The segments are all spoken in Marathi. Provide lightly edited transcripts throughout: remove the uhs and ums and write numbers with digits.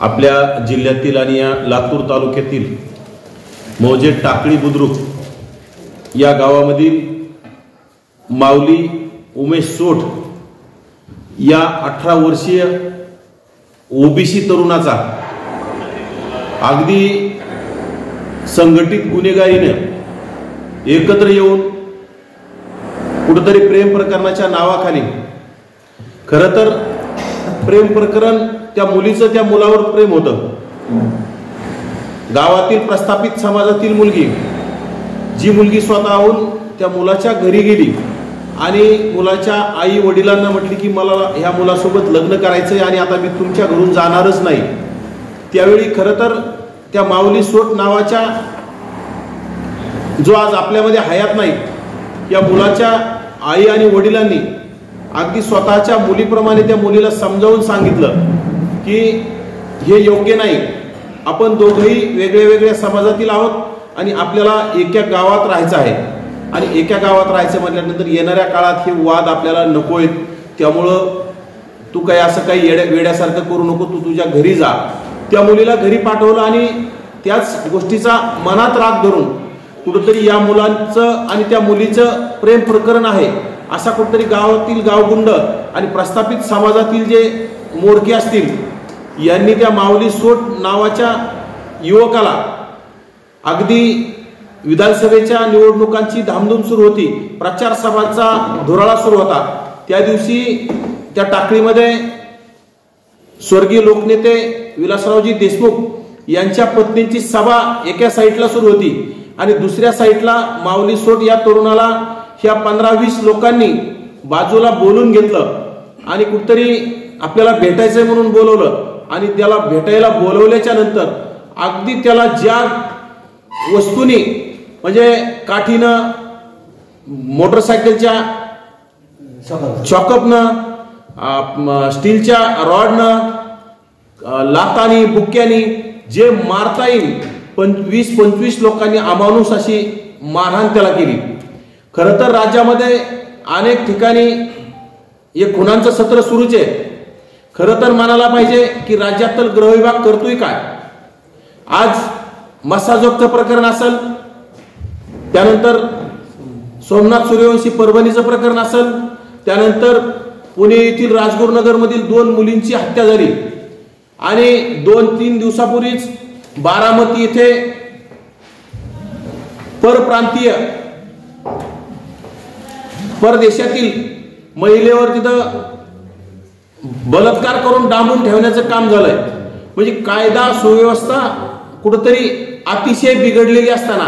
आपल्या जिल्ह्यातील आणि या लातूर तालुक्यातील मौजे टाकळी बुद्रुक या गावामधील माऊली उमेश सोठ या 18 वर्षीय ओबीसी तरुणाचा अगदी संघटित गुन्हेगारीने एकत्र येऊन कुठेतरी प्रेम प्रकरणाच्या नावाखाली, खरं तर प्रेम प्रकरण त्या मुलीचं त्या मुलावर प्रेम होतं. गावातील प्रस्थापित समाजातील मुलगी, जी मुलगी स्वतःहून त्या मुलाच्या घरी गेली आणि मुलाच्या आई वडिलांना म्हटली की मला ह्या मुलासोबत लग्न करायचंय आणि आता मी तुमच्या घरून जाणारच नाही. त्यावेळी खरं तर त्या माऊली सोठ नावाच्या, जो आज आपल्यामध्ये हयात नाही, या मुलाच्या आई आणि वडिलांनी अगदी स्वतःच्या मुलीप्रमाणे त्या मुलीला समजावून सांगितलं की हे योग्य नाही, आपण दोघेही वेगळ्या वेगळ्या समाजातील आहोत आणि आपल्याला एका गावात राहायचं आहे आणि एका गावात राहायचं म्हटल्यानंतर येणाऱ्या काळात हे वाद आपल्याला नको आहेत. त्यामुळं तू काही असं काही वेड्यासारखं करू नको, तू तुझ्या घरी जा. त्या मुलीला घरी पाठवलं आणि त्याच गोष्टीचा मनात राग धरून कुठंतरी या मुलांचं आणि त्या मुलीचं प्रेम प्रकरण आहे असा कुठंतरी गावातील गावगुंड आणि प्रस्थापित समाजातील जे मोडके असतील यांनी त्या माऊली सोठ नावाच्या युवकाला, अगदी विधानसभेच्या निवडणुकांची धामधूम सुरू होती, प्रचार सभांचा धुराळा सुरू होता, त्या दिवशी त्या टाकळीमध्ये स्वर्गीय लोकनेते विलासरावजी देशमुख यांच्या पत्नीची सभा एका साईडला सुरू होती आणि दुसऱ्या साईडला माऊली सोठ या तरुणाला ह्या 15-20 लोकांनी बाजूला बोलून घेतलं आणि कुठतरी आपल्याला भेटायचंय म्हणून बोलवलं आणि त्याला भेटायला बोलवल्याच्या नंतर अगदी त्याला ज्या वस्तूंनी, म्हणजे काठीनं, मोटरसायकलच्या चॉकअपनं, स्टीलच्या रॉडनं, लातानी, बुक्क्यानी जे मारता येईल 20-25 लोकांनी अमानुष अशी मारहाण त्याला केली. खरं तर राज्यामध्ये अनेक ठिकाणी हे खुनांचं सत्र सुरूच आहे. खरं तर म्हणायला पाहिजे की राज्यातील गृह विभाग करतोय काय. आज मस्साजोगचं प्रकरण असेल, त्यानंतर सोमनाथ सूर्यवंशी परभणीचं प्रकरण असेल, त्यानंतर पुणे येथील राजगुरुनगरमधील 2 मुलींची हत्या झाली आणि 2-3 दिवसापूर्वीच बारामती येथे परप्रांतीय, परदेशातील महिलेवर तिथं बलात्कार करून डांबून ठेवण्याचं काम झालंय. म्हणजे कायदा सुव्यवस्था कुठंतरी अतिशय बिघडलेली असताना,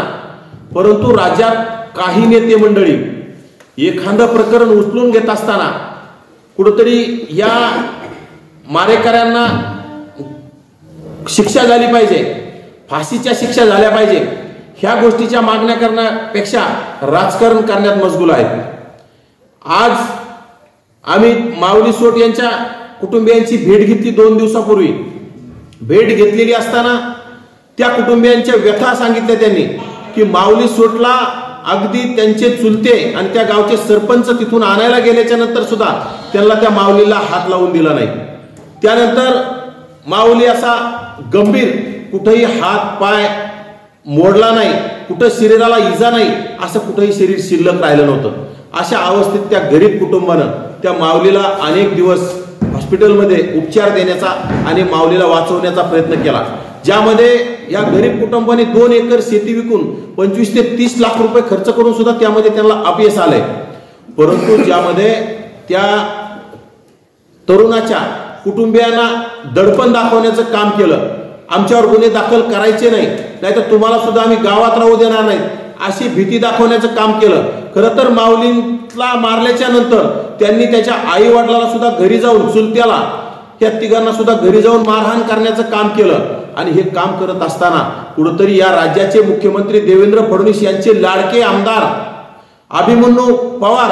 परंतु राज्यात काही नेते मंडळी एखादं प्रकरण उचलून घेत असताना कुठंतरी या मारेकऱ्यांना शिक्षा झाली पाहिजे, फाशीच्या शिक्षा झाल्या पाहिजे, ह्या गोष्टीच्या मागण्या करण्यापेक्षा राजकारण करण्यात मशगूल आहेत. आज आम्ही माऊली सोठ यांच्या कुटुंबियांची भेट घेतली 2 दिवसापूर्वी. भेट घेतलेली असताना त्या कुटुंबियांच्या व्यथा सांगितल्या त्यांनी की माऊली सोठला अगदी त्यांचे चुलते आणि त्या गावचे सरपंच तिथून आणायला गेल्याच्या नंतर सुद्धा त्यांना त्या माऊलीला हात लावून दिला नाही. त्यानंतर माऊली असा गंभीर, कुठेही हात पाय मोडला नाही, कुठं शरीराला इजा नाही, असं कुठेही शरीर शिल्लक राहिलं नव्हतं. अशा अवस्थेत त्या गरीब कुटुंबानं त्या माऊलीला अनेक दिवस हॉस्पिटलमध्ये उपचार देण्याचा आणि माऊलीला वाचवण्याचा प्रयत्न केला, ज्यामध्ये या गरीब कुटुंबाने 2 एकर शेती विकून 25 ते 30 लाख रुपये खर्च करून सुद्धा त्यामध्ये त्यांना अपयश आलंय. परंतु ज्यामध्ये त्या तरुणाच्या कुटुंबियांना दडपण दाखवण्याचं काम केलं, आमच्यावर गुन्हे दाखल करायचे नाही, नाहीतर तुम्हाला सुद्धा आम्ही गावात राहू देणार नाही, अशी भीती दाखवण्याचं काम केलं. खरं तर माऊलीला मारल्याच्या नंतर त्यांनी त्याच्या आई वडिलाला सुद्धा घरी जाऊन, चुलत्याला, त्या तिघांना सुद्धा घरी जाऊन मारहाण करण्याचं काम केलं. आणि हे काम करत असताना कुठंतरी या राज्याचे मुख्यमंत्री देवेंद्र फडणवीस यांचे लाडके आमदार अभिमन्यू पवार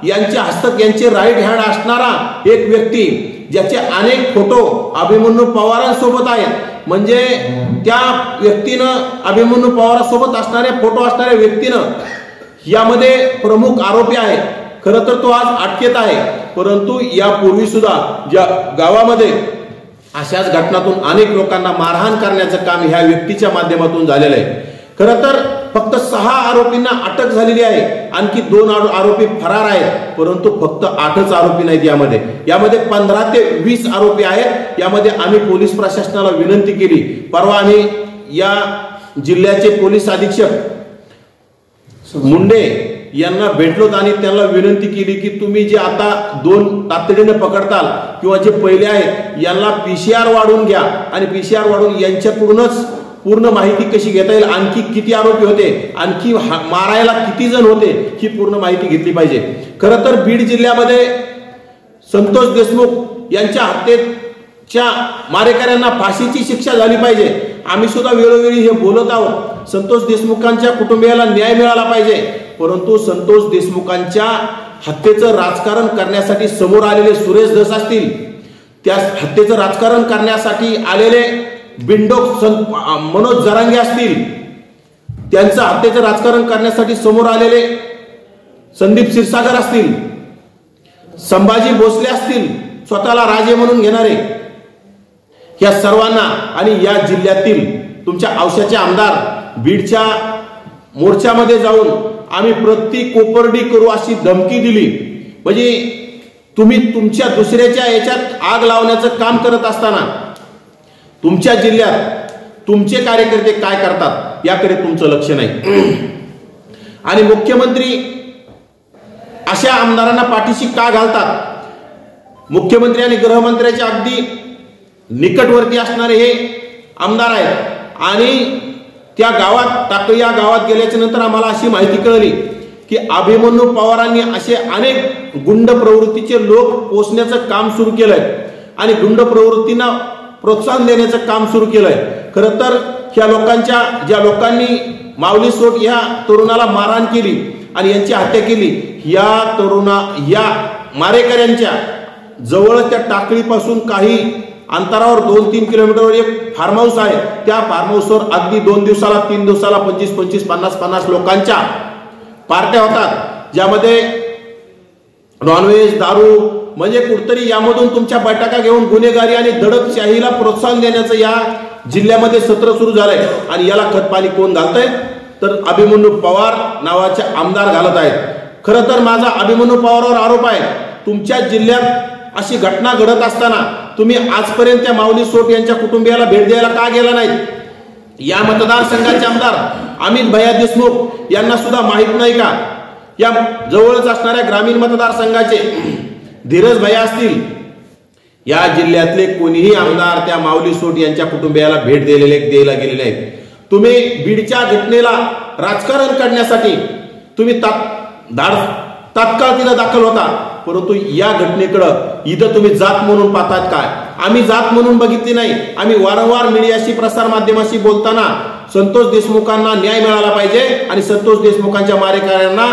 यांचे हस्तक, यांचे राईट हँड असणारा एक व्यक्ती, ज्याचे अनेक फोटो अभिमन्यू पवारांसोबत आहेत, म्हणजे त्या व्यक्तीनं, अभिमन्यू पवारांसोबत असणारे फोटो असणाऱ्या व्यक्तीनं यामध्ये प्रमुख आरोपी आहे. खरं तर तो आज अटकेत आहे, परंतु यापूर्वी सुद्धा ज्या गावामध्ये अशाच घटनातून अनेक लोकांना मारहाण करण्याचं काम ह्या व्यक्तीच्या माध्यमातून झालेलं आहे। खरं तर फक्त 6 आरोपींना अटक झालेली आहे, आणखी 2 आरोपी फरार आहेत, परंतु फक्त 8च आरोपी नाहीत यामध्ये 15 ते 20 आरोपी आहेत। यामध्ये आम्ही पोलीस प्रशासनाला विनंती केली। परवा आम्ही या जिल्ह्याचे पोलीस अधीक्षक मुंडे यांना भेटलो आणि त्यांना विनंती केली की तुम्ही जे आता 2 तातडीने पकडताल किंवा जे पहिले आहेत यांना PCR वाढून घ्या आणि PCR वाढून यांच्याकडूनच पूर्ण माहिती कशी घेता येईल, आणखी किती आरोपी होते, आणखी मारायला किती जण होते, ही पूर्ण माहिती घेतली पाहिजे। खरं तर बीड जिल्ह्यामध्ये संतोष देशमुख यांच्या हत्येच्या मारेकऱ्यांना फाशीची शिक्षा झाली पाहिजे। आम्ही सुद्धा वेळोवेळी हे बोलत आहोत, संतोष देशमुखांच्या कुटुंबियाला न्याय मिळाला पाहिजे, परंतु संतोष देशमुखांच्या हत्येचं राजकारण करण्यासाठी समोर आलेले सुरेश धस असतील, त्या हत्येचं राजकारण करण्यासाठी आलेले बिंडोक मनोज जरांगे असतील, त्यांचं हत्येचं राजकारण करण्यासाठी समोर आलेले संदीप क्षीरसागर असतील, संभाजी भोसले असतील, स्वतःला राजे म्हणून घेणारे, या सर्वांना आणि या जिल्ह्यातील तुमच्या औशाचे आमदार बीडच्या मोर्चामध्ये जाऊन आम्ही प्रति कोपर्डी करू अशी धमकी दिली। म्हणजे तुम्ही तुमच्या दुसऱ्याच्या याच्यात आग लावण्याचं काम करत असताना तुमच्या जिल्ह्यात तुमचे कार्यकर्ते काय करतात याकडे तुमचं लक्ष नाही। आणि मुख्यमंत्री अशा आमदारांना पाठीशी का घालतात? मुख्यमंत्री आणि गृहमंत्र्याच्या अगदी निकटवर्ती असणारे हे आमदार आहेत आणि त्या गावात टाकळी या गावात गेल्याच्या नंतर आम्हाला अशी माहिती कळली की अभिमन्यू पवारांनी असे अनेक गुंड प्रवृत्तीचे लोक पोसण्याचं काम सुरू केलंय आणि गुंड प्रवृत्तींना प्रोत्साहन देण्याचं काम सुरू केलंय। खरं तर ह्या लोकांच्या ज्या लोकांनी माऊली सोट या तरुणाला मारहाण केली आणि यांची हत्या केली, या मारेकऱ्यांच्या जवळ त्या टाकळीपासून काही अंतरावर 2-3 किलोमीटरवर एक फार्म हाऊस आहे। त्या फार्म हाऊसवर अगदी 2 दिवसाला 3 दिवसाला 25-25, 50-50 लोकांच्या पार्ट्या होतात, ज्यामध्ये नॉनव्हेज, दारू, म्हणजे कुठतरी यामधून तुमच्या बैठका घेऊन गुन्हेगारी आणि दडपशाहीला प्रोत्साहन देण्याचं या जिल्ह्यामध्ये सत्र सुरू झालंय। आणि याला खतपाणी कोण घालतंय? तर अभिमन्यू पवार नावाचे आमदार घालत आहेत। खरं तर माझा अभिमन्यू पवारावर आरोप आहे, तुमच्या जिल्ह्यात अशी घटना घडत असताना तुम्ही आजपर्यंत त्या माऊली सोट यांच्या कुटुंबियाला भेट द्यायला का गेला नाही? या मतदारसंघाचे आमदार अमित भैया देशमुख यांना सुद्धा माहित नाही का? या जवळच असणाऱ्या ग्रामीण मतदारसंघाचे धीरज भैया असतील, या जिल्ह्यातले कोणीही आमदार त्या माऊली सोट यांच्या कुटुंबियाला भेट द्यायला गेलेले आहेत। तुम्ही बीडच्या घटनेला राजकारण करण्यासाठी तुम्ही तात्काळ तिला दाखल होता, परंतु या घटनेकडे इथं तुम्ही जात म्हणून पाहतात काय? आम्ही जात म्हणून बघितली नाही। आम्ही वारंवार मीडियाशी, प्रसार माध्यमाशी बोलताना संतोष देशमुखांना न्याय मिळाला पाहिजे आणि संतोष देशमुखांच्या मारेकऱ्यांना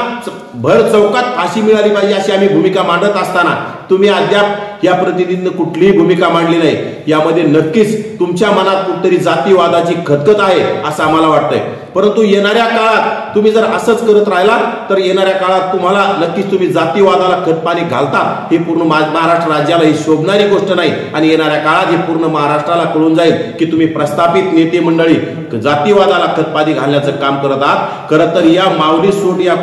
भर चौकात फाशी मिळाली पाहिजे अशी आम्ही भूमिका मांडत असताना तुम्ही अद्याप या प्रतिनिधींनी कुठलीही भूमिका मांडली नाही। यामध्ये नक्कीच तुमच्या मनात कुठतरी जातीवादाची खतखत आहे असं आम्हाला वाटतंय, परंतु येणाऱ्या काळात तुम्ही जर असंच करत राहिला तर येणाऱ्या काळात तुम्हाला नक्कीच तुम्ही जातीवादाला खतपाणी घालता हे पूर्ण महाराष्ट्र राज्याला ही शोभणारी गोष्ट नाही। आणि येणाऱ्या काळात हे पूर्ण महाराष्ट्राला कळून जाईल की तुम्ही प्रस्थापित नेते मंडळी जातीवादाला खतपाणी घालण्याचं काम करत आहात। खरं तर या माऊली सोट या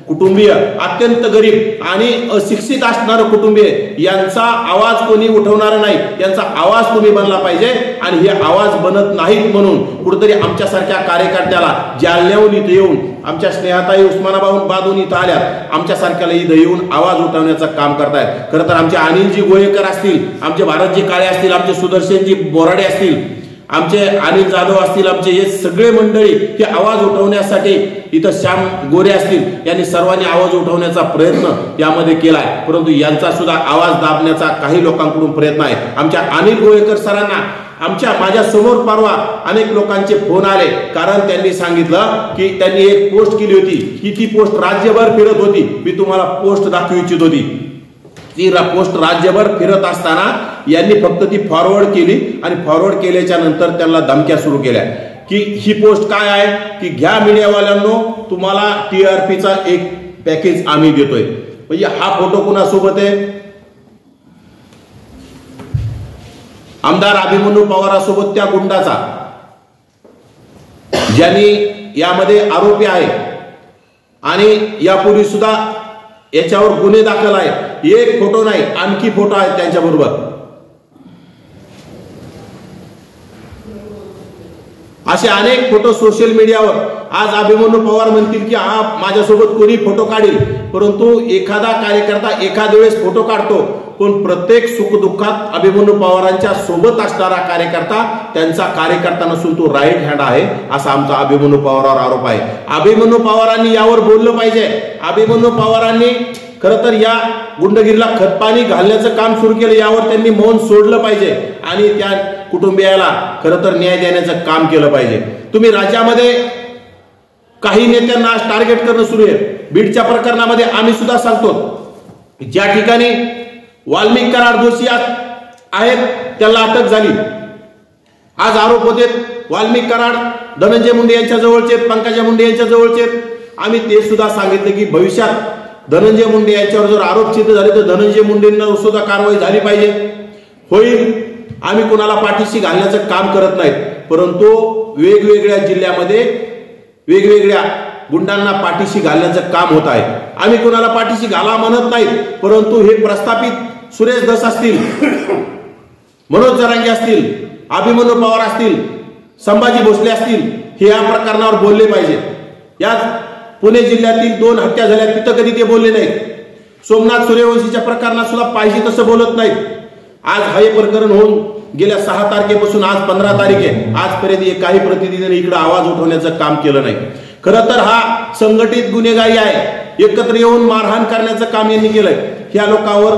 कुटुंबीय अत्यंत गरीब आणि अशिक्षित असणारं कुटुंबीय यांचा आवाज कोणी उठवणार नाही, यांचा आवाज तुम्ही बनला पाहिजे। आणि हे आवाज बनत नाहीत म्हणून कुठेतरी आमच्यासारख्या कार्यकर्त्याला जालन्याहून इथे येऊन, आमच्या स्नेहाताई उस्मानाबादहून इथं आल्यात, आमच्यासारख्याला इथं येऊन आवाज उठवण्याचं काम करतायत। खरं तर आमचे अनिलजी गोयेकर असतील, आमचे भारतजी काळे असतील, आमचे सुदर्शनजी बोराडे असतील, आमचे अनिल जाधव असतील, आमचे हे सगळे मंडळी हे आवाज उठवण्यासाठी इथं श्याम गोरे असतील, यांनी सर्वांनी आवाज उठवण्याचा प्रयत्न यामध्ये केलाय, परंतु यांचा सुद्धा आवाज दाबण्याचा काही लोकांकडून प्रयत्न आहे। आमच्या अनिल गोयेकर सरांना माझ्या समोर परवा अनेक लोकांचे फोन आले, कारण त्यांनी सांगितलं की त्यांनी एक पोस्ट केली होती की ती पोस्ट राज्यभर फिरत होती, मी तुम्हाला पोस्ट दाखवू इच्छित होती। ती पोस्ट राज्यभर फिरत असताना यांनी फक्त ती फॉरवर्ड केली आणि फॉरवर्ड केल्याच्या नंतर त्यांना धमक्या सुरू केल्या की ही पोस्ट काय आहे की घ्या मीडियावाल्यांनो, तुम्हाला TRPचा एक पॅकेज आम्ही देतोय। म्हणजे हा फोटो कुणासोबत आहे? आमदार अभिमन्यू पवारांसोबत त्या गुंडाचा, ज्यांनी यामध्ये आरोपी आहे आणि यापूर्वी सुद्धा याच्यावर गुन्हे दाखल आहेत, एक फोटो नाही आणखी फोटो आहेत त्यांच्याबरोबर। असे अनेक फोटो सोशल मीडियावर आज अभिमन्यू पवार म्हणतील की हा माझ्यासोबत कोणी फोटो काढेल, परंतु एखादा कार्यकर्ता एखाद वेळेस फोटो काढतो, पण प्रत्येक सुखदुःखात अभिमन्यू पवारांच्या सोबत असणारा कार्यकर्ता त्यांचा कार्यकर्ता नसून तो राईट हँड आहे, असा आमचा अभिमन्यू पवारांवर आरोप आहे। अभिमन्यू पवारांनी यावर बोललं पाहिजे। अभिमन्यू पवारांनी खरं तर या गुंडगिरीला खतपाणी घालण्याचं काम सुरू केलं, यावर त्यांनी मौन सोडलं पाहिजे आणि त्या कुटुंबियाला खरं तर न्याय देण्याचं काम केलं पाहिजे। तुम्ही राज्यामध्ये काही नेत्यांना आज टार्गेट करणं सुरू आहे। बीडच्या प्रकरणामध्ये आम्ही सुद्धा सांगतो, ज्या ठिकाणी वाल्मिक कराड दोषी आहेत त्याला अटक झाली, आज आरोप होते वाल्मिक कराड धनंजय मुंडे यांच्या जवळचे, पंकजा मुंडे यांच्या जवळचे। आम्ही ते सुद्धा सांगितलं की भविष्यात धनंजय मुंडे यांच्यावर जर आरोप सिद्ध झाले तर धनंजय मुंडेंना सुद्धा कारवाई झाली पाहिजे, होईल। आम्ही कोणाला पाठीशी घालण्याचं काम करत नाहीत, परंतु वेगवेगळ्या जिल्ह्यामध्ये वेगवेगळ्या गुंडांना पाठीशी घालण्याचं काम होत आहे। आम्ही कोणाला पाठीशी घाला म्हणत नाहीत, परंतु हे प्रस्थापित सुरेश धस असतील, मनोज जरांगे असतील, अभिमन्यू पवार असतील, संभाजी भोसले असतील, हे या प्रकरणावर बोलले पाहिजे। या पुणे जिल्ह्यातील 2 हत्या झाल्या तिथं कधी ते बोलले नाहीत। सोमनाथ सूर्यवंशीच्या प्रकरणात सुद्धा पाहिजे तसं बोलत नाहीत। आज हे प्रकरण होऊन गेल्या 6 तारखेपासून आज 15 तारीख आहे, आजपर्यंत काही प्रतिनिधींनी इकडे आवाज उठवण्याचं काम केलं नाही। खरं तर हा संघटित गुन्हेगारी आहे, एकत्र येऊन मारहाण करण्याचं काम यांनी केलंय। ह्या लोकांवर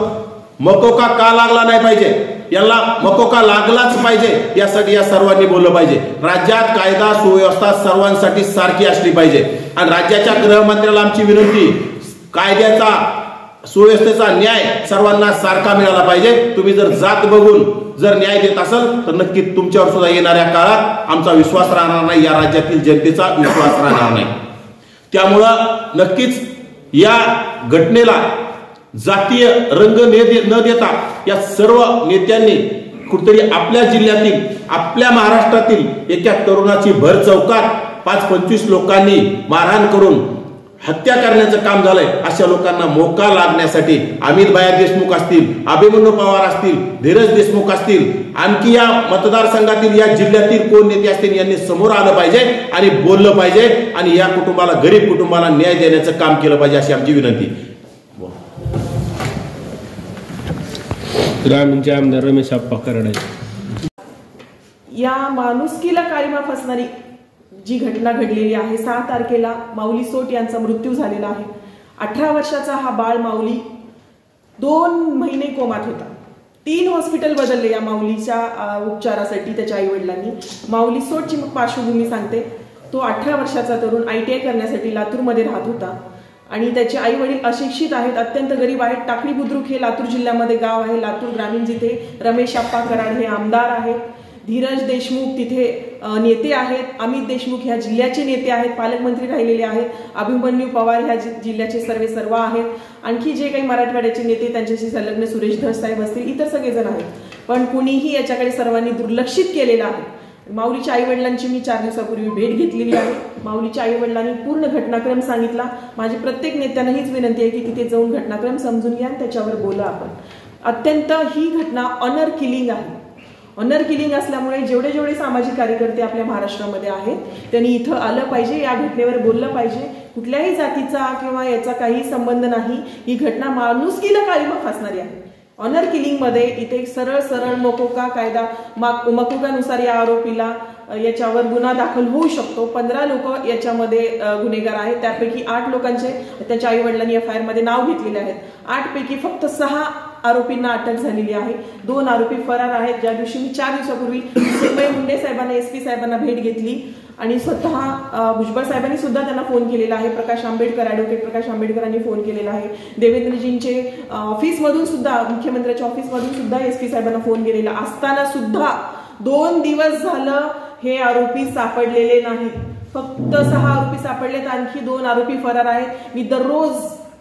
मकोका का लागला नाही पाहिजे, याला मकोका लागलाच पाहिजे, यासाठी या सर्वांनी बोललं पाहिजे। राज्यात कायदा सुव्यवस्था सर्वांसाठी सारखी असली पाहिजे आणि राज्याच्या गृहमंत्र्याला आमची विनंती, कायद्याचा सुव्यवस्थेचा न्याय सर्वांना सारखा मिळाला पाहिजे। तुम्ही जर जात बघून जर न्याय देत असाल तर नक्की तुमच्यावर सुद्धा येणाऱ्या काळात आमचा विश्वास राहणार नाही, या राज्यातील जनतेचा विश्वास राहणार नाही। त्यामुळं नक्कीच या घटनेला जातीय रंग न देता या सर्व नेत्यांनी कुठेतरी आपल्या जिल्ह्यातील, आपल्या महाराष्ट्रातील एका तरुणाची भर चौकात 5-25 लोकांनी मारहाण करून हत्या करण्याचं काम झालंय। अशा लोकांना मोका लागण्यासाठी अमित भाया देशमुख असतील, अभिमन्यू पवार असतील, धीरज देशमुख असतील, आणखी या मतदारसंघातील या जिल्ह्यातील कोण नेते असतील, यांनी समोर आलं पाहिजे आणि बोललं पाहिजे आणि या कुटुंबाला, गरीब कुटुंबाला न्याय देण्याचं काम केलं पाहिजे, अशी आमची विनंती। ग्रामीणचे आमदार रमेश आप्पा कराड। या माणुसकीला काळीमा फासणारी जी घटना घडलेली आहे, 6 तारखेला माऊली सोट यांचा मृत्यू झालेला आहे। 18 वर्षाचा हा बाळ माऊली 2 महिने कोमात होता। 3 हॉस्पिटल बदलले या माऊलीच्या उपचारासाठी त्याच्या आई वडिलांनी। माऊली सोटची पार्श्वभूमी सांगते, तो 18 वर्षाचा तरुण ITI करण्यासाठी लातूरमध्ये राहत होता आणि त्याचे आई वडील अशिक्षित आहेत, अत्यंत गरीब आहेत। टाकळी बुद्रुक हे लातूर जिल्ह्यामध्ये गाव आहे। लातूर ग्रामीण जिथे रमेश आप्पा कराड हे आमदार आहेत, धीरज देशमुख तिथे नेते आहेत, अमित देशमुख ह्या जिल्ह्याचे नेते आहेत, पालकमंत्री राहिलेले आहेत, अभिमन्यू पवार ह्या जिल्ह्याचे सर्व आहेत, आणखी जे काही मराठवाड्याचे नेते त्यांच्याशी संलग्न सुरेश धस साहेब असतील, इतर सगळेजण आहेत, पण कुणीही याच्याकडे सर्वांनी दुर्लक्षित केलेलं आहे। माऊलीच्या आई वडिलांची मी 4 दिवसापूर्वी भेट घेतलेली आहे। माऊलीच्या आई वडिलांनी पूर्ण घटनाक्रम सांगितला। माझी प्रत्येक नेत्यांना हीच विनंती आहे की तिथे जाऊन घटनाक्रम समजून घ्या आणि त्याच्यावर बोला आपण। अत्यंत ही घटना ऑनर किलिंग आहे। ऑनर किलिंग असल्यामुळे जेवढे सामाजिक कार्यकर्ते आपल्या महाराष्ट्रामध्ये आहेत त्यांनी इथं आलं पाहिजे, या घटनेवर बोललं पाहिजे। कुठल्याही जातीचा किंवा याचा काही संबंध नाही, ही घटना माणुसकीला काळीमा फासणारी आहे। ऑनर किलिंग मध्ये इथे सरळ मकोका कायदा, मकोकानुसार या आरोपीला याच्यावर गुन्हा दाखल होऊ शकतो। 15 लोक याच्यामध्ये गुन्हेगार आहेत, त्यापैकी 8 लोकांचे त्यांच्या आई वडिलांनी FIR मध्ये नाव घेतलेले आहेत। 8 पैकी फक्त 6 आरोपींना अटक झालेली आहे, 2 आरोपी फरार आहेत। ज्या दिवशी मी 4 दिवसापूर्वी सुप्रिया मुंडे साहेबांना, SP साहेबांना भेट घेतली आणि स्वतः भुजबळ साहेबांनी सुद्धा त्यांना फोन केलेला आहे, प्रकाश आंबेडकर, ॲडव्होकेट प्रकाश आंबेडकरांनी फोन केलेला आहे, देवेंद्रजींचे ऑफिसमधून सुद्धा, मुख्यमंत्र्यांच्या ऑफिसमधून सुद्धा SP साहेबांना फोन केलेला असताना सुद्धा 2 दिवस झालं हे आरोपी सापडलेले नाहीत। फक्त 6 आरोपी सापडलेत, आणखी 2 आरोपी फरार आहेत। मी दररोज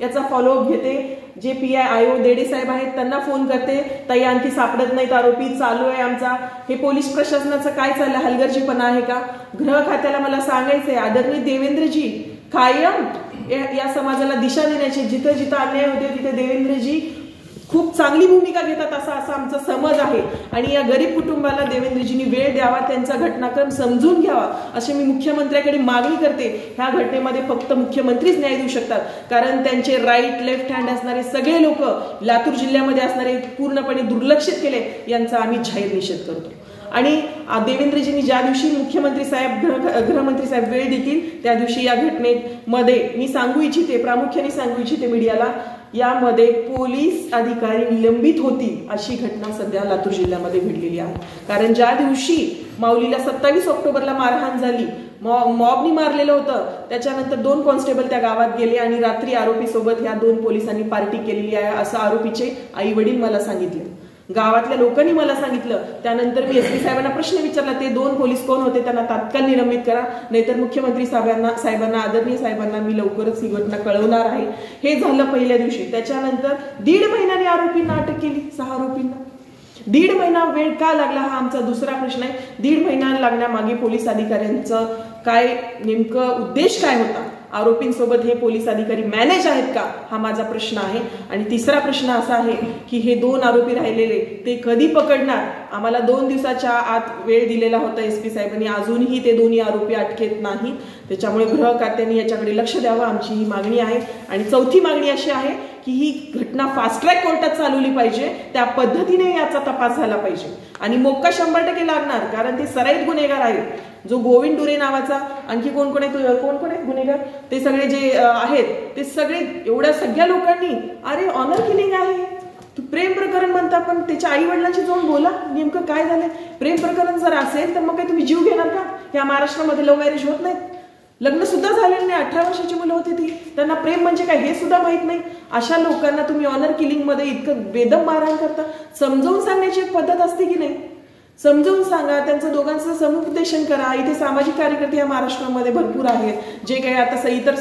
याचा फॉलोअप घेते. जे PI आयो देडे साहेब आहेत त्यांना फोन करते, ताई आणखी सापडत नाहीत आरोपी, चालू आहे आमचा. हे पोलीस प्रशासनाचं काय चाललं, हलगर्जीपणा आहे का? गृह खात्याला मला सांगायचंय, आदरणीय देवेंद्रजी कायम या समाजाला दिशा देण्याची, जिथं जिथं अन्याय होते तिथे देवेंद्रजी खूप चांगली भूमिका घेतात असा आमचा समज आहे. आणि या गरीब कुटुंबाला देवेंद्रजींनी वेळ द्यावा, त्यांचा घटनाक्रम समजून घ्यावा अशी मी मुख्यमंत्र्याकडे मागणी करते. ह्या घटनेमध्ये फक्त मुख्यमंत्रीच न्याय देऊ शकतात, कारण त्यांचे राईट लेफ्ट हँड असणारे सगळे लोक लातूर जिल्ह्यामध्ये असणारे पूर्णपणे दुर्लक्षित केले, यांचा आम्ही जाहीर निषेध करतो. आणि देवेंद्रजींनी ज्या दिवशी मुख्यमंत्री साहेब गृहमंत्री साहेब वेळ देतील त्या दिवशी या घटनेमध्ये मी सांगू इच्छिते, प्रामुख्याने सांगू इच्छिते मीडियाला, यामध्ये पोलीस अधिकारी निलंबित होतील अशी घटना सध्या लातूर जिल्ह्यामध्ये घडलेली आहे. कारण ज्या दिवशी माऊलीला 27 ऑक्टोबरला मारहाण झाली, मॉबनी मारलेलं होतं, त्याच्यानंतर 2 कॉन्स्टेबल त्या गावात गेले आणि रात्री आरोपी सोबत ह्या 2 पोलिसांनी पार्टी केलेली आहे असं आरोपीचे आई वडील मला सांगितले, गावातल्या लोकांनी मला सांगितलं. त्यानंतर मी SP साहेबांना प्रश्न विचारला, ते 2 पोलीस कोण होते, त्यांना तात्काळ निलंबित करा, नाहीतर मुख्यमंत्री साहेबांना आदरणीय साहेबांना मी लवकरच ही घटना कळवणार आहे. हे झालं पहिल्या दिवशी. त्याच्यानंतर 1.5 महिन्याने आरोपींना अटक केली, 6 आरोपींना. 1.5 महिना वेळ का लागला हा आमचा दुसरा प्रश्न आहे. 1.5 महिना लागण्यामागे पोलीस अधिकाऱ्यांचं काय नेमकं उद्देश काय होता, आरोपींसोबत हे पोलीस अधिकारी मॅनेज आहेत का, हा माझा प्रश्न आहे. आणि तिसरा प्रश्न असा आहे की हे 2 आरोपी राहिलेले ते कधी पकडणार. आम्हाला 2 दिवसाच्या आत वेळ दिलेला होता SP साहेबांनी, अजूनही ते दोन्ही आरोपी अटकेत नाहीत. त्याच्यामुळे गृह खात्याने याच्याकडे लक्ष द्यावं, आमची ही मागणी आहे. आणि चौथी मागणी अशी आहे की ही घटना फास्ट ट्रॅक कोर्टात चालवली पाहिजे, त्या पद्धतीने याचा तपास झाला पाहिजे. आणि मोक्का 100% लागणार, कारण ते सराईत गुन्हेगार आहेत. जो गोविंद डुरे नावाचा, आणखी कोण कोण आहेत गुन्हेगार, ते सगळे जे आहेत ते सगळे, एवढ्या सगळ्या लोकांनी, अरे ऑनर किलिंग आहे, तू प्रेम प्रकरण म्हणता, पण त्याच्या आई वडिलांशी जाऊन बोला नेमकं काय झालंय. प्रेम प्रकरण जर असेल तर मग काय तुम्ही जीव घेणार का? या महाराष्ट्रामध्ये लव्ह मॅरेज होत नाहीत, लग्न सुद्धा झालेलं नाही, 18 वर्षाची मुलं होती ती, त्यांना प्रेम म्हणजे काय हे सुद्धा माहित नाही. अशा लोकांना तुम्ही ऑनर किलिंग मध्ये इतकं बेदम मारहाण करता. समजावून सांगण्याची एक पद्धत असते की नाही, समजावून सांगा, त्यांचं दोघांचं समुपदेशन करा. इथे सामाजिक कार्यकर्ते या महाराष्ट्रामध्ये भरपूर आहेत, जे काही आता इतर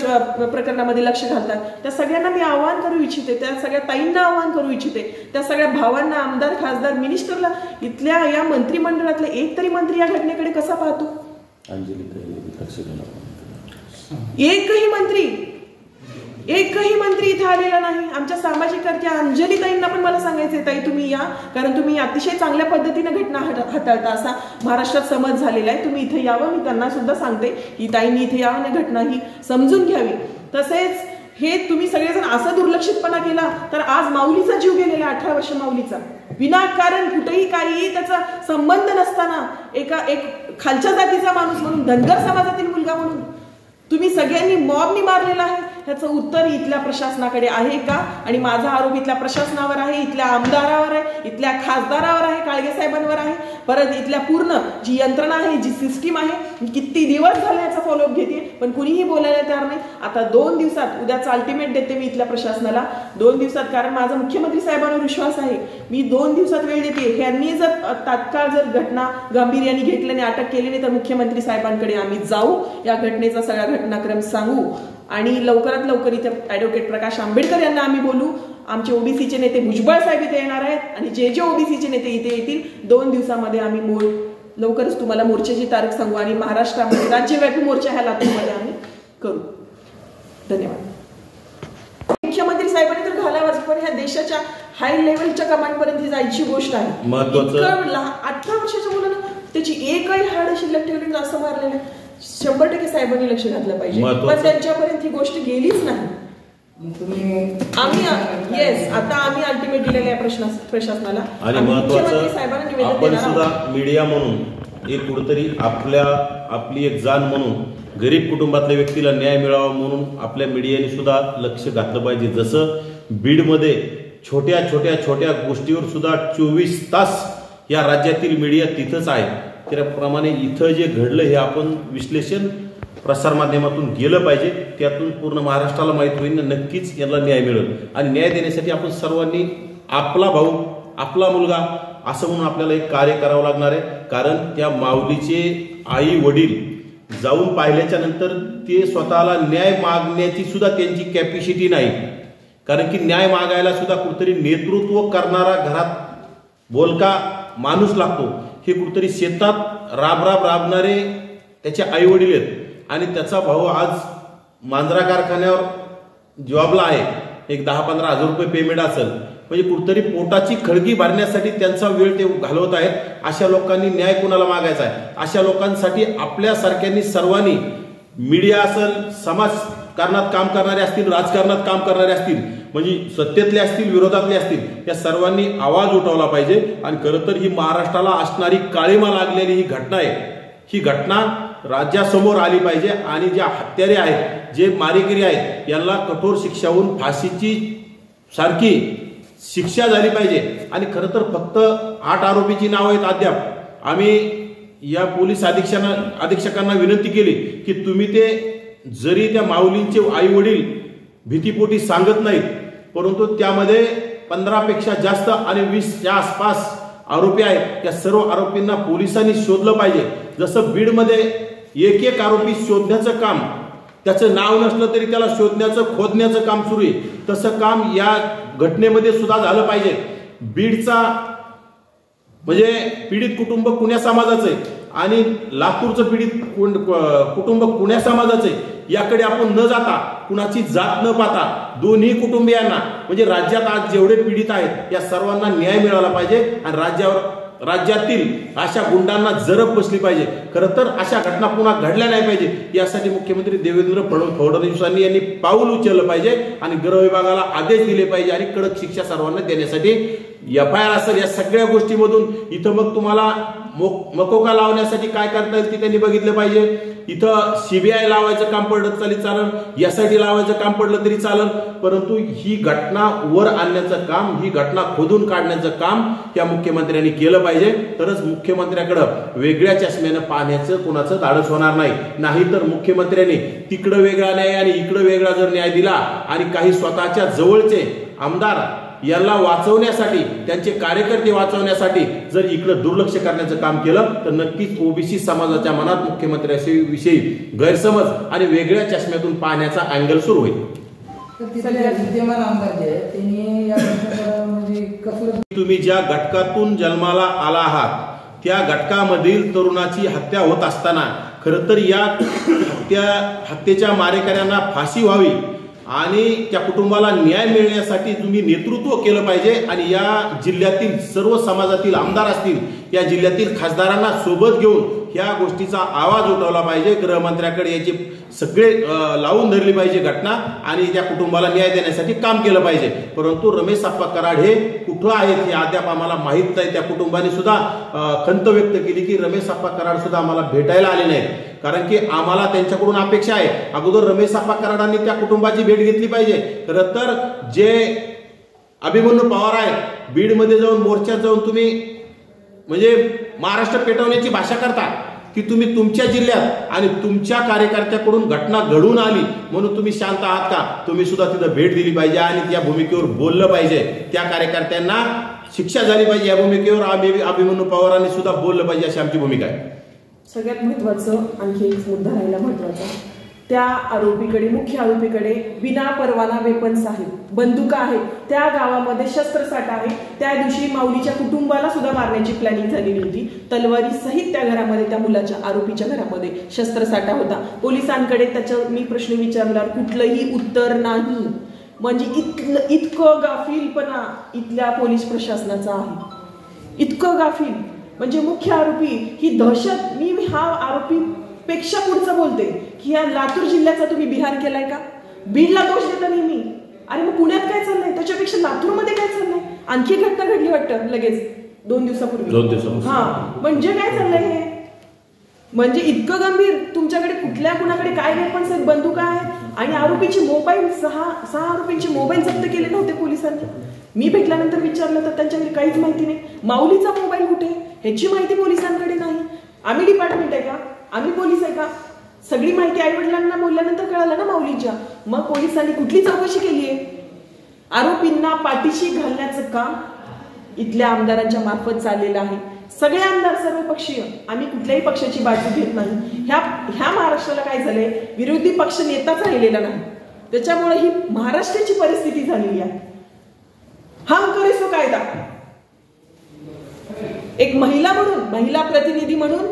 प्रकरणामध्ये लक्ष घालतात. त्या सगळ्यांना मी आवाहन करू इच्छिते, त्या सगळ्या ताईंना आवाहन करू इच्छिते, त्या सगळ्या भावांना, आमदार खासदार मिनिस्टरला, इथल्या या मंत्रिमंडळातला एक तरी मंत्री या घटनेकडे कसा पाहतो. एकही मंत्री इथे आलेला नाही. आमच्या सामाजिक कर्त्या अंजलीताईंना पण मला सांगायचंय, ताई तुम्ही या, कारण तुम्ही अतिशय चांगल्या पद्धतीने घटना हाताळता असा महाराष्ट्रात समज झालेला आहे. तुम्ही इथे यावं, मी त्यांना सुद्धा सांगते की ताईंनी इथे यावं आणि घटना ही समजून घ्यावी. तसेच हे तुम्ही सगळेजण असं दुर्लक्षितपणा केला तर आज माऊलीचा जीव गेलेला, 18 वर्ष माऊलीचा, विनाकारण कुठेही काही त्याचा संबंध नसताना एक खालच्या जातीचा माणूस म्हणून, धनगर समाजातील मुलगा म्हणून तुम्ही सगळ्यांनी मॉबनी मारलेला आहे. ह्याचं उत्तर इथल्या प्रशासनाकडे आहे का? आणि माझा आरोप इथल्या प्रशासनावर आहे, इथल्या आमदारावर आहे, इथल्या खासदारावर आहे, काळगे साहेबांवर आहे, परत इथल्या पूर्ण जी यंत्रणा आहे, जी सिस्टीम आहे, किती दिवस झाले याचा फॉलोअप घेते, पण कुणीही बोलायला तयार नाही. आता 2 दिवसात, उद्याचा अल्टिमेट देते मी इथल्या प्रशासनाला, 2 दिवसात, कारण माझा मुख्यमंत्री साहेबांवर विश्वास आहे, मी 2 दिवसात वेळ देते. ह्यांनी जर तात्काळ जर घटना गांभीर्याने घेतली आणि अटक केली नाही तर मुख्यमंत्री साहेबांकडे आम्ही जाऊ, या घटनेचा सगळा घटनाक्रम सांगू आणि लवकरात लवकर इथे ॲडव्होकेट प्रकाश आंबेडकर यांना आम्ही बोलू. आमचे ओबीसीचे नेते भुजबळ साहेब इथे येणार आहेत आणि जे ओबीसीचे नेते इथे येतील, 2 दिवसामध्ये आम्ही लवकरच तुम्हाला मोर्चाची तारीख सांगू आणि महाराष्ट्रामध्ये राज्यव्यापी मोर्चा ह्या लातूरमध्ये आम्ही करू. धन्यवाद. मुख्यमंत्री साहेबांनी तर घालावाच, पण ह्या देशाच्या हाय लेवलच्या कमांडपर्यंत जायची गोष्ट आहे. 18 वर्षाच्या मुलांना त्याची एकही हाड शिल्लक ठेवली असं मारलेलं, 100% साहेबांनी लक्ष घातलं पाहिजे, पण त्यांच्यापर्यंत ही गोष्ट गेलीच नाही. आता आम्ही अल्टिमेट दिलेल्या प्रशासनाला आणि महत्वाचं आपण सुद्धा मीडिया म्हणून एक कुठेतरी आपली एक जाण म्हणून गरीब कुटुंबातल्या व्यक्तीला न्याय मिळावा म्हणून आपल्या मीडियाने सुद्धा लक्ष घातलं पाहिजे. जसं बीडमध्ये छोट्या गोष्टीवर सुद्धा 24 तास या राज्यातील मीडिया तिथंच आहे, त्याप्रमाणे इथं जे घडलं हे आपण विश्लेषण प्रसारमाध्यमातून गेलं पाहिजे. त्यातून पूर्ण महाराष्ट्राला माहिती होईल, नक्कीच याला न्याय मिळेल. आणि न्याय देण्यासाठी आपण सर्वांनी आपला भाऊ, आपला मुलगा असं म्हणून आपल्याला एक कार्य करावं लागणार आहे. कारण त्या माऊलीचे आई वडील जाऊन पाहिल्याच्या नंतर ते स्वतःला न्याय मागण्याची सुद्धा त्यांची कॅपॅसिटी नाही. कारण की न्याय मागायला सुद्धा कुठेतरी नेतृत्व करणारा घरात बोलका माणूस लागतो. हे कुठेतरी शेतात राबणारे त्याचे आई वडील आहेत आणि त्याचा भाऊ आज मांजरा कारखान्यावर जॉबला आहे. एक 10-15 हजार रुपये पेमेंट असेल, म्हणजे कुठेतरी पोटाची खळगी भरण्यासाठी त्यांचा वेळ ते घालवत आहेत. अशा लोकांनी न्याय कोणाला मागायचा आहे? अशा लोकांसाठी आपल्यासारख्यांनी सर्वांनी, मीडिया असेल, समाजकारणात काम करणारे असतील, राजकारणात काम करणारे असतील, म्हणजे सत्तेतले असतील, विरोधातले असतील, या सर्वांनी आवाज उठवला पाहिजे. आणि खरं तर ही महाराष्ट्राला असणारी काळीमा लागलेली ही घटना आहे, ही घटना राज्यासमोर आली पाहिजे आणि ज्या हत्यारे आहेत, जे मारेकरी आहेत, यांना कठोर शिक्षा होऊन फाशीची सारखी शिक्षा झाली पाहिजे. आणि खरं तर फक्त 8 आरोपीची नाव आहेत अद्याप. आम्ही या पोलीस अधीक्षकांना विनंती केली की तुम्ही ते जरी त्या माऊलींचे आई वडील भीतीपोटी सांगत नाहीत, परंतु त्यामध्ये 15 पेक्षा जास्त आणि 20च्या आसपास आरोपी आहेत. त्या सर्व आरोपींना पोलिसांनी शोधलं पाहिजे. जसं बीडमध्ये एक आरोपी शोधण्याचं काम, त्याचं नाव नसलं तरी त्याला शोधण्याचं, खोदण्याचं काम सुरू आहे, तसं काम या घटनेमध्ये सुद्धा झालं पाहिजे. बीडचा म्हणजे पीडित कुटुंब कुण्या समाजाचं आहे आणि लातूरचं पीडित कुटुंब कुण्या समाजाचं आहे, याकडे आपण न जाता, कुणाची जात न पाहता, दोन्ही कुटुंबियांना म्हणजे राज्यात आज जेवढे पीडित आहेत या सर्वांना न्याय मिळाला पाहिजे आणि राज्यातील अशा गुंडांना जरब बसली पाहिजे. खरं तर अशा घटना पुन्हा घडल्या नाही पाहिजे, यासाठी मुख्यमंत्री देवेंद्र फडणवीसांनी यांनी पाऊल उचललं पाहिजे आणि गृह विभागाला आदेश दिले पाहिजे आणि कडक शिक्षा सर्वांना देण्यासाठी FIR असेल. या सगळ्या गोष्टीमधून इथं मग तुम्हाला मकोका लावण्यासाठी काय करता येईल ते त्यांनी बघितलं पाहिजे. इथं CBI लावायचं काम पडलं तरी चालेल, SIT लावायचं काम पडलं तरी चालेल, परंतु ही घटना वर आणण्याचं काम, ही घटना खोदून काढण्याचं काम या मुख्यमंत्र्यांनी केलं पाहिजे. तरच मुख्यमंत्र्याकडे वेगळ्या चष्म्यानं पाहण्याचं कोणाचं धाडस होणार नाही. नाहीतर मुख्यमंत्र्यांनी तिकडं वेगळा न्याय आणि इकडं वेगळा जर न्याय दिला आणि काही स्वतःच्या जवळचे आमदार यांना वाचवण्यासाठी, त्यांचे कार्यकर्ते वाचवण्यासाठी जर इकडं दुर्लक्ष करण्याचं काम केलं तर नक्कीच OBC समाजाच्या मनात मुख्यमंत्र्यांविषयी गैरसमज आणि वेगळ्या चष्म्यातून पाहण्याचा अँगल सुरू होईल. तुम्ही ज्या घटकातून जन्माला आला आहात त्या घटकामधील तरुणाची हत्या होत असताना खरं तर या हत्येच्या मारेकऱ्यांना फाशी व्हावी आणि त्या कुटुंबाला न्याय मिळण्यासाठी तुम्ही नेतृत्व केलं पाहिजे. आणि या जिल्ह्यातील सर्व समाजातील आमदार असतील, या जिल्ह्यातील खासदारांना सोबत घेऊन ह्या गोष्टीचा आवाज उठवला पाहिजे. गृहमंत्र्याकडे याची सगळे लावून धरली पाहिजे घटना आणि त्या कुटुंबाला न्याय देण्यासाठी काम केलं पाहिजे. परंतु रमेश आप्पा कराड हे कुठं आहेत हे अद्याप आम्हाला माहीत नाही. त्या कुटुंबाने सुद्धा खंत व्यक्त केली की रमेश आप्पा कराड सुद्धा आम्हाला भेटायला आले नाहीत, कारण की आम्हाला त्यांच्याकडून अपेक्षा आहे अगोदर रमेश आप्पा कराडांनी त्या कुटुंबाची भेट घेतली पाहिजे. खरं तर जे अभिमन्यू पवार आहेत, बीडमध्ये जाऊन मोर्चात जाऊन तुम्ही म्हणजे महाराष्ट्र पेटवण्याची भाषा करता की तुम्ही तुमच्या जिल्ह्यात आणि तुमच्या कार्यकर्त्याकडून घटना घडून आली म्हणून तुम्ही शांत आहात का? तुम्ही सुद्धा तिथं भेट दिली पाहिजे आणि त्या भूमिकेवर बोललं पाहिजे. त्या कार्यकर्त्यांना शिक्षा झाली पाहिजे. या भूमिकेवर अभिमन्यू पवारांनी सुद्धा बोललं पाहिजे, अशी आमची भूमिका आहे. सगळ्यात महत्वाचं आणखी एक मुद्दा राहिला महत्वाचा, त्या आरोपीकडे, मुख्य आरोपीकडे विना परवाना वेपन्स आहेत, बंदुका आहेत, त्या गावामध्ये शस्त्रसाठा आहे. त्या दिवशी माऊलीच्या कुटुंबाला सुद्धा मारण्याची प्लॅनिंग झालेली होती. तलवारी सहित त्या घरामध्ये, त्या मुलाच्या आरोपीच्या घरामध्ये शस्त्रसाठा होता. पोलिसांकडे त्याचं मी प्रश्न विचारल्यावर कुठलंही उत्तर नाही. म्हणजे इतकं गाफीलपणा इथल्या पोलीस प्रशासनाचा आहे, इतकं गाफील. म्हणजे मुख्य आरोपी ही दहशत, मी हा आरोपी पेक्षा पुढचं बोलते की या लातूर जिल्ह्याचा तुम्ही बिहार केलाय का? बीडला दोष देता नेहमी. अरे मग पुण्यात काय चाललंय, त्याच्यापेक्षा लातूरमध्ये काय चाललंय? आणखी घटना घडली वाटतं लगेच 2 दिवसापूर्वी. हा म्हणजे काय चाललंय हे? म्हणजे इतकं गंभीर. तुमच्याकडे कुणाकडे काय वेपन्स आहेत, बंदुका आहेत आणि आरोपीचे मोबाईल, 6 आरोपींचे मोबाईल जप्त केले नव्हते पोलिसांनी. मी भेटल्यानंतर विचारलं तर त्यांच्याकडे काहीच माहिती नाही. माऊलीचा मोबाईल कुठे ह्याची माहिती पोलिसांकडे नाही. आम्ही डिपार्टमेंट आहे का? आम्ही पोलीस आहे का? सगळी माहिती आई वडिलांना बोलल्यानंतर कळालं ना माऊलीच्या. मग पोलिसांनी कुठली चौकशी केली आहे? आरोपींना पाठीशी घालण्याचं काम इथल्या आमदारांच्या मार्फत चाललेलं आहे. सगळे आमदार सर्वपक्षीय, आम्ही कुठल्याही पक्षाची बाजू घेत नाही. ह्या महाराष्ट्राला काय झालंय, विरोधी पक्ष नेताच राहिलेला नाही. त्याच्यामुळे ही महाराष्ट्राची परिस्थिती झालेली आहे। हम करे सो कायदा, एक महिला म्हणून, महिला प्रतिनिधी म्हणून,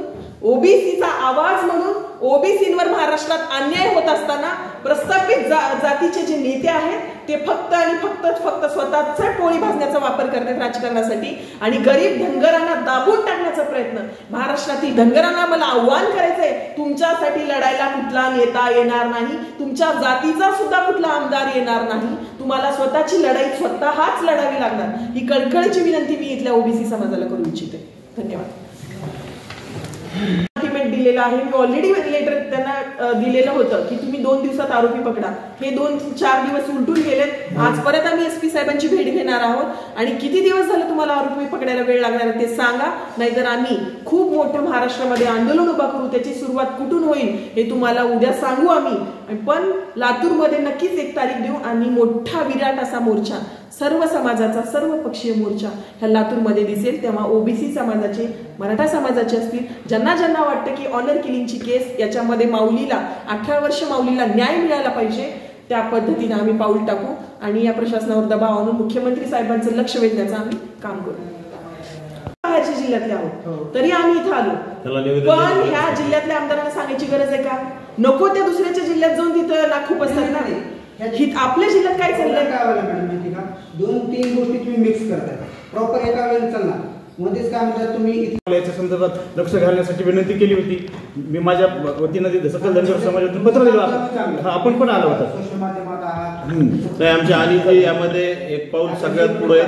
ओबीसीचा आवाज म्हणून, ओबीसींवर महाराष्ट्रात अन्याय होत असताना प्रस्थापित जातीचे जे नेते आहेत ते फक्त आणि फक्त स्वतःचा टोळी भाजण्याचा वापर करतात राजकारणासाठी आणि गरीब धनगरांना दाबून टाकण्याचा प्रयत्न। महाराष्ट्रातील धनगरांना मला आव्हान करायचंय, तुमच्यासाठी लढायला कुठला नेता येणार नाही, तुमच्या जातीचा सुद्धा कुठला आमदार येणार नाही, तुम्हाला स्वतःची लढाई स्वतःच लढावी लागणार। ही कळकळीची विनंती मी इथल्या ओबीसी समाजाला करू इच्छिते। धन्यवाद। दिलेला आहे, मी ऑलरेडी लेटर त्यांना दिलेलं होतं की तुम्ही 2 दिवसात आरोपी पकडा। हे 2-4 दिवस उलटून गेलेत। आज परत आम्ही एसपी साहेबांची भेट घेणार आहोत आणि किती दिवस झाले तुम्हाला आरोपी पकडायला वेळ लागणार ते सांगा, नाहीतर आम्ही खूप मोठं महाराष्ट्रामध्ये आंदोलन उभा करू। त्याची सुरुवात कुठून होईल हे तुम्हाला उद्या सांगू आम्ही, पण लातूरमध्ये नक्कीच 1 तारीख देऊ आणि मोठा विराट असा मोर्चा, सर्व समाजाचा, सर्व पक्षीय मोर्चा ह्या लातूरमध्ये दिसेल। तेव्हा ओबीसी समाजाचे, मराठा समाजाचे असतील, ज्यांना ज्यांना वाटतं की ऑनर किलिंगची केस याच्यामध्ये माऊलीला 18 वर्ष माऊलीला न्याय मिळाला पाहिजे, त्या पद्धतीने आम्ही पाऊल टाकू आणि या प्रशासनावर दबाव आणून मुख्यमंत्री साहेबांचं लक्ष वेधण्याचं आम्ही काम करू। बाहेरच्या जिल्ह्यातले आहोत तरी आम्ही इथं आलो, पण ह्या जिल्ह्यातल्या आमदारांना सांगायची गरज आहे का? नको त्या दुसऱ्याच्या जिल्ह्यात जाऊन तिथं लाखो असतात ना। आपल्या जिल्ह्यात काय चाललंय? 2-3 गोष्टी तुम्ही मिक्स करताय, प्रॉपर एका वेळेला चालणार मध्येच काय म्हणतात तुम्ही याच्या संदर्भात लक्ष घालण्यासाठी विनंती केली होती। मी माझ्या वतीनं सकल धनगर समाजातून पत्र दिलं, आपण पण आलो होता सोशल माध्यमात आहात। नाही, आमच्या आणि यामध्ये एक पाऊल सगळ्यात पुढे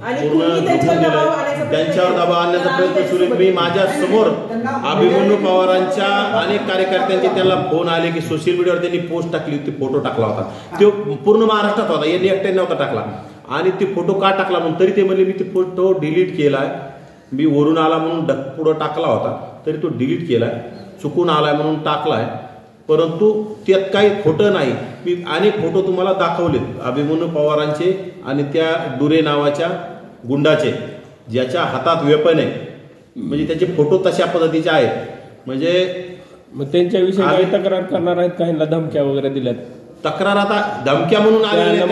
त्यांच्यावर दबाव आणण्याचा प्रयत्न सुरू आहे। मी माझ्या समोर अभिमन्यू पवारांच्या अनेक कार्यकर्त्यांचे त्यांना फोन आले की सोशल मीडियावर त्यांनी पोस्ट टाकली होती, फोटो टाकला होता, तो पूर्ण महाराष्ट्रात होता, यांनी एकट्याने नव्हता टाकला आणि ते फोटो का टाकला म्हणून तरी ते म्हणले मी ते फोटो डिलीट केलाय, मी वरून आला म्हणून पुढं टाकला होता तरी तो डिलीट केलाय, चुकून आलाय म्हणून टाकलाय, परंतु त्यात काही खोटं नाही। मी अनेक फोटो तुम्हाला दाखवलेत अभिमन्यू पवारांचे आणि त्या डुरे नावाच्या गुंडाचे, ज्याच्या हातात वेपन आहे, म्हणजे त्याचे फोटो तशा पद्धतीचे आहेत। म्हणजे मग त्यांच्याविषयी काही तक्रार करणार आहेत, काहींना धमक्या वगैरे दिल्यात? तक्रार आता धमक्या म्हणून आलेल्या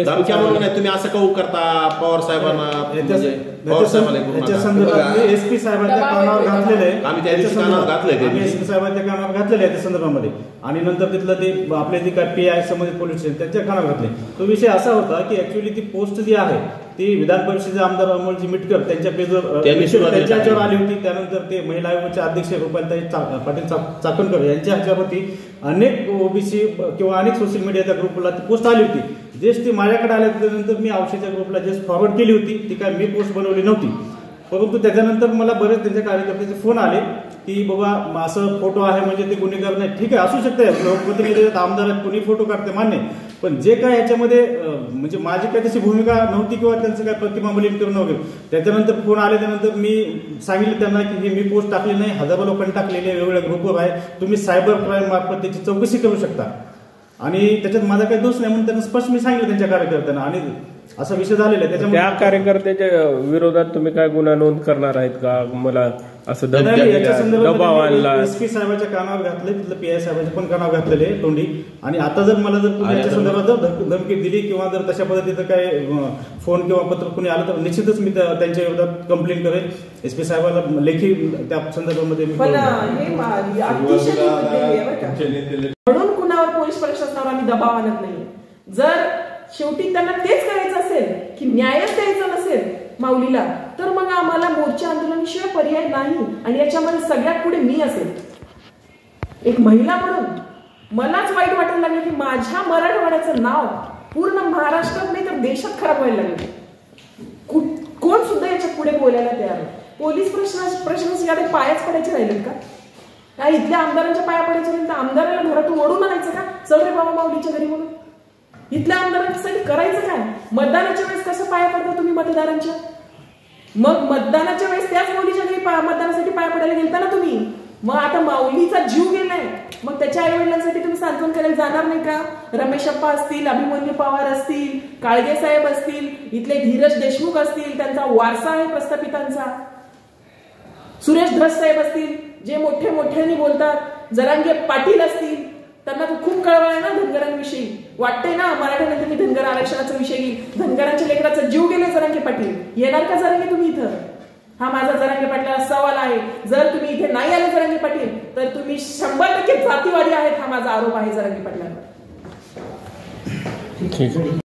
धमक्या म्हणून नाही, तुम्ही असं कहू करता पवार साहेबांना, पवार साहेबांना एसपी साहेबांच्या कानावर घातलेलं आहे, आम्ही त्या दिवशी कानावर घातलंय, एसपी साहेबांच्या कानावर घातलेलं आहे त्या संदर्भामध्ये, आणि नंतर तिथलं ते आपले जे काय PI संबंधित पोलीस स्टेशन त्यांच्या कानावर घातले। तो विषय असा होता की ऍक्च्युअली ती पोस्ट जी आहे ती विधान परिषदेचे आमदार अमोलजी मिटकर त्यांच्या पेजवर त्यांच्यावर आली होती। त्यानंतर ते महिला आयोगाच्या अध्यक्ष रुपालीताई पाटील चाकणकर यांच्या ह्याच्यावरती अनेक ओबीसी किंवा अनेक सोशल मीडियाच्या ग्रुपला ती पोस्ट आली होती। जेच ती माझ्याकडे आल्यानंतर मी औषधाच्या ग्रुपला जेच फॉरवर्ड केली होती, ती काय मी पोस्ट बनवली नव्हती, परंतु त्याच्यानंतर मला बरेच त्यांच्या कार्यकर्त्याचे फोन आले की बाबा असं फोटो आहे म्हणजे ते गुन्हेगार नाही। ठीक आहे, असू शकते, लोकप्रतिनिधी आमदार आहेत, कोणी फोटो काढते मान्य, पण जे काय ह्याच्यामध्ये म्हणजे माझी काही तशी भूमिका नव्हती किंवा त्यांचं काय प्रतिमामूल्यन करणं वगैरे। त्याच्यानंतर फोन आले, त्यानंतर मी सांगितलं त्यांना की हे मी पोस्ट टाकली नाही, हजारो लोकांनी टाकलेले वेगवेगळ्या ग्रुपवर आहे, तुम्ही सायबर क्राईम मार्फत त्याची चौकशी करू शकता आणि त्याच्यात माझा काही दोष नाही म्हणून त्यांना स्पष्ट मी सांगितलं त्यांच्या कार्यकर्त्यांना, आणि असा विषय झालेला आहे। त्याच्यामुळे त्या कार्यकर्त्याच्या विरोधात तुम्ही काय गुन्हा नोंद करणार आहेत का? मला असं दबाव आणला, एसपी साहेबांच्या कानावर घातले, तिथलं PI साहेबांच्या पण कानावर घातलेले तोंडी, आणि आता जर मला जर याच्या संदर्भात जर धमकी दिली किंवा जर तशा पद्धतीचं काय फोन किंवा पत्र कोणी आलं तर निश्चितच मी त्यांच्या विरोधात कंप्लेंट करेन एसपी साहेबांना लेखी त्या संदर्भामध्ये मी। म्हणून कुणावर पोलीस प्रशासनावर आम्ही दबाव आणत नाही। जर शेवटी त्यांना तेच करायचं असेल की न्यायच द्यायचा नसेल माऊलीला, तर मग आम्हाला मोर्चा आंदोलनाशिवाय पर्याय नाही, आणि याच्यामध्ये सगळ्यात पुढे मी असेल। एक महिला म्हणून मलाच वाईट वाटायला लागलं की माझ्या मराठवाड्याचं नाव पूर्ण महाराष्ट्रात नाही तर देशात खराब व्हायला लागलं। कोण सुद्धा याच्या पुढे बोलायला तयार आहे? पोलीस प्रशासनाचे पायाच पडायचे राहिलेत का? इथल्या आमदारांच्या पाया पडायचे नाही तर आमदाराला घरातून ओढून आणायचं का? चल रे बाबा माऊलीच्या घरी म्हणून। इथल्या आमदारांसाठी करायचं काय? मतदानाच्या वेळेस कसं पाया पडता तुम्ही मतदारांच्या? मग मतदानाच्या वेळेस त्याच माऊलीच्या घरी मतदानासाठी पाया पडायला गेलता ना तुम्ही, मग आता माऊलीचा जीव गेलाय, मग त्याच्या आई वडिलांसाठी तुम्ही सांत्वन करायला जाणार नाही का? रमेश अप्पा असतील, अभिमन्यू पवार असतील, काळगे साहेब असतील, इथले धीरज देशमुख असतील, त्यांचा वारसा आहे प्रस्थापितांचा, सुरेश धस साहेब असतील जे मोठे मोठ्यांनी बोलतात, जरांगे पाटील असतील, त्यांना खूप कळवळ आहे ना धनगरांविषयी. वाटते ना मराठ्यानंतर मी धनगर आरक्षणाचा विषय घेईल, धनगरांच्या लेकराचा जीव गेले जरांगे पाटील. येणार का जरांगे तुम्ही इथं? हा माझा जरांगे पाटलाला सवाल आहे. जर तुम्ही इथे नाही आले जरांगे पाटील तर तुम्ही 100% जातीवादी आहेत, हा माझा आरोप आहे जरांगे पाटलांवर. ठीक आहे.